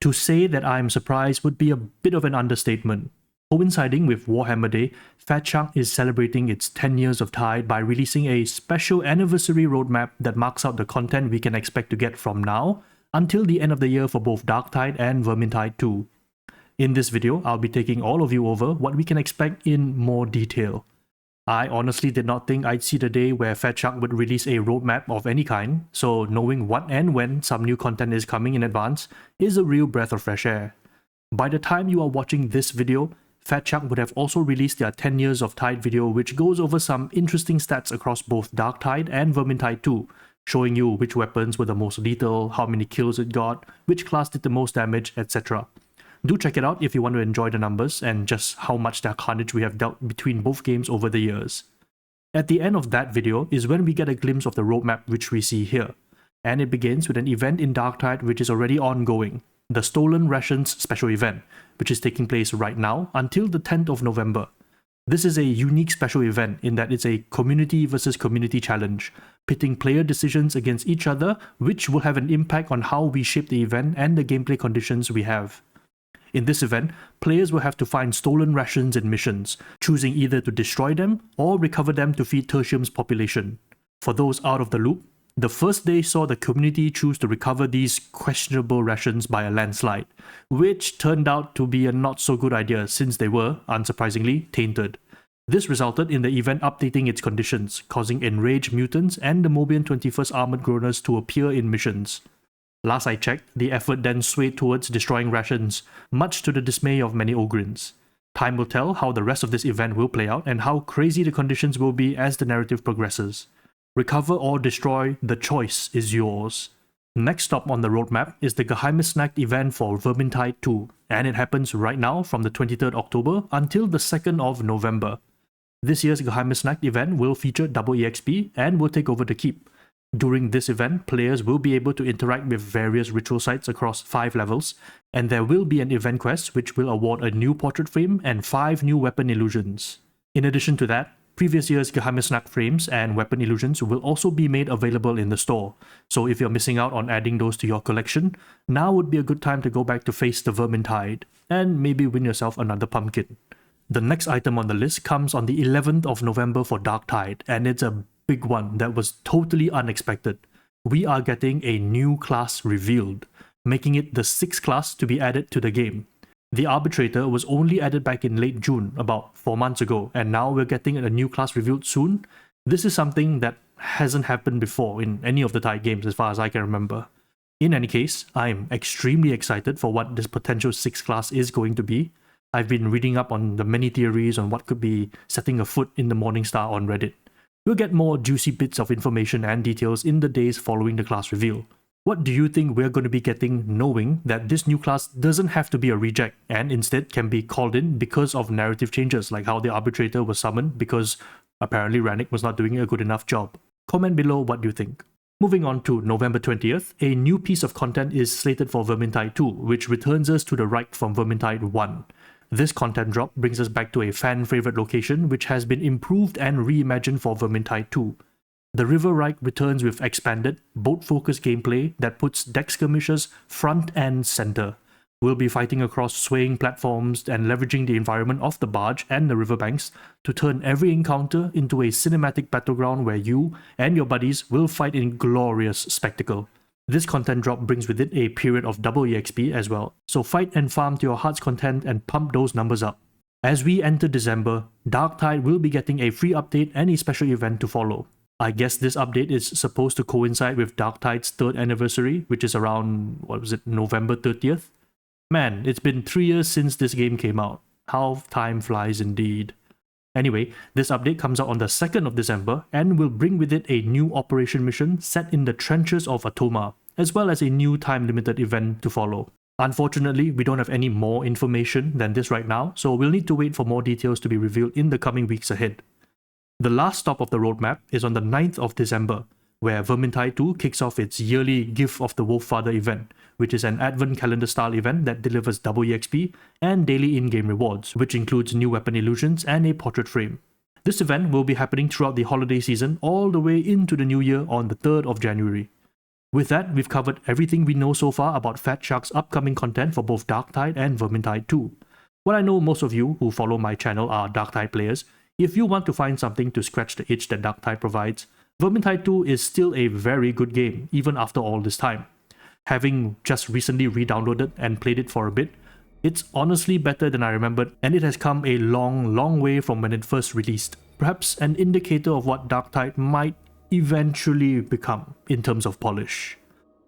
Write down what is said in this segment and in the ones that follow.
To say that I am surprised would be a bit of an understatement. Coinciding with Warhammer Day, Fatshark is celebrating its 10 years of Tide by releasing a special anniversary roadmap that marks out the content we can expect to get from now until the end of the year for both Darktide and Vermintide 2. In this video, I'll be taking all of you over what we can expect in more detail. I honestly did not think I'd see the day where Fatshark would release a roadmap of any kind, so knowing what and when some new content is coming in advance is a real breath of fresh air. By the time you are watching this video, Fatshark would have also released their 10 years of Tide video, which goes over some interesting stats across both Darktide and Vermintide 2, showing you which weapons were the most lethal, how many kills it got, which class did the most damage, etc. Do check it out if you want to enjoy the numbers and just how much their carnage we have dealt between both games over the years. At the end of that video is when we get a glimpse of the roadmap which we see here, and it begins with an event in Darktide which is already ongoing, the Stolen Rations special event, which is taking place right now until the 10th of November. This is a unique special event in that it's a community versus community challenge, pitting player decisions against each other, which will have an impact on how we shape the event and the gameplay conditions we have. In this event, players will have to find stolen rations in missions, choosing either to destroy them or recover them to feed Tertium's population. For those out of the loop, the first day saw the community choose to recover these questionable rations by a landslide, which turned out to be a not so good idea since they were, unsurprisingly, tainted. This resulted in the event updating its conditions, causing enraged mutants and the Mobian 21st Armored Groaners to appear in missions. Last I checked, the effort then swayed towards destroying rations, much to the dismay of many Ogrins. Time will tell how the rest of this event will play out and how crazy the conditions will be as the narrative progresses. Recover or destroy, the choice is yours. Next stop on the roadmap is the Geheimisnacht event for Vermintide 2, and it happens right now from the 23rd October until the 2nd of November. This year's Geheimisnacht event will feature double EXP and will take over the keep. During this event, players will be able to interact with various ritual sites across 5 levels, and there will be an event quest which will award a new portrait frame and 5 new weapon illusions. In addition to that, previous year's Geheimisnacht frames and weapon illusions will also be made available in the store, so if you're missing out on adding those to your collection, now would be a good time to go back to face the Vermintide, and maybe win yourself another pumpkin. The next item on the list comes on the 11th of November for Darktide, and it's a big one that was totally unexpected. We are getting a new class revealed, making it the 6th class to be added to the game. The Arbitrator was only added back in late June, about 4 months ago, and now we're getting a new class revealed soon. This is something that hasn't happened before in any of the Tide games as far as I can remember. In any case, I'm extremely excited for what this potential 6th class is going to be. I've been reading up on the many theories on what could be setting a foot in the Morningstar on Reddit. We'll get more juicy bits of information and details in the days following the class reveal. What do you think we're going to be getting knowing that this new class doesn't have to be a reject and instead can be called in because of narrative changes like how the Arbitrator was summoned because apparently Rannick was not doing a good enough job? Comment below what you think. Moving on to November 20th, a new piece of content is slated for Vermintide 2, which returns us to the Reik from Vermintide 1. This content drop brings us back to a fan-favorite location which has been improved and reimagined for Vermintide 2. The River Reik returns with expanded, boat-focused gameplay that puts deck skirmishes front and center. We'll be fighting across swaying platforms and leveraging the environment of the barge and the riverbanks to turn every encounter into a cinematic battleground where you and your buddies will fight in glorious spectacle. This content drop brings with it a period of double EXP as well, so fight and farm to your heart's content and pump those numbers up. As we enter December, Darktide will be getting a free update and a special event to follow. I guess this update is supposed to coincide with Darktide's 3rd anniversary, which is around, November 30th? Man, it's been 3 years since this game came out. How time flies indeed. Anyway, this update comes out on the 2nd of December and will bring with it a new operation mission set in the trenches of Atoma, as well as a new time-limited event to follow. Unfortunately, we don't have any more information than this right now, so we'll need to wait for more details to be revealed in the coming weeks ahead. The last stop of the roadmap is on the 9th of December, where Vermintide 2 kicks off its yearly Gift of the Wolffather event, which is an advent calendar style event that delivers double EXP and daily in-game rewards, which includes new weapon illusions and a portrait frame. This event will be happening throughout the holiday season all the way into the new year on the 3rd of January. With that, we've covered everything we know so far about Fatshark's upcoming content for both Darktide and Vermintide 2. While I know most of you who follow my channel are Darktide players, if you want to find something to scratch the itch that Darktide provides, Vermintide 2 is still a very good game, even after all this time. Having just recently re-downloaded and played it for a bit, it's honestly better than I remembered, and it has come a long way from when it first released. Perhaps an indicator of what Darktide might eventually become in terms of polish.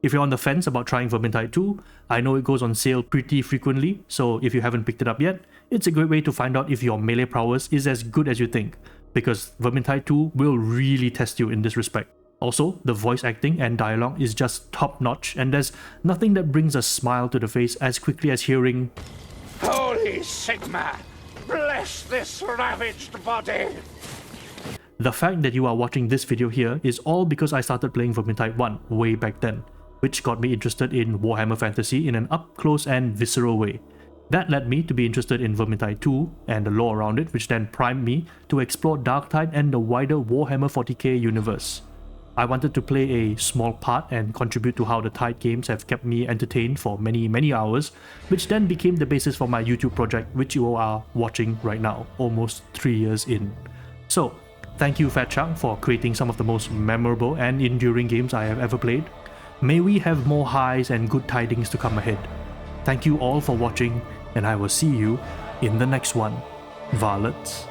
If you're on the fence about trying Vermintide 2, I know it goes on sale pretty frequently, so if you haven't picked it up yet, it's a great way to find out if your melee prowess is as good as you think, because Vermintide 2 will really test you in this respect. Also, the voice acting and dialogue is just top-notch, and there's nothing that brings a smile to the face as quickly as hearing Holy Sigma! Bless this ravaged body! The fact that you are watching this video here is all because I started playing Vermintide 1 way back then, which got me interested in Warhammer Fantasy in an up-close and visceral way. That led me to be interested in Vermintide 2 and the lore around it, which then primed me to explore Darktide and the wider Warhammer 40k universe. I wanted to play a small part and contribute to how the Tide games have kept me entertained for many hours, which then became the basis for my YouTube project, which you are watching right now, almost 3 years in. So, thank you Fatshark for creating some of the most memorable and enduring games I have ever played. May we have more highs and good tidings to come ahead. Thank you all for watching, and I will see you in the next one. Varlets.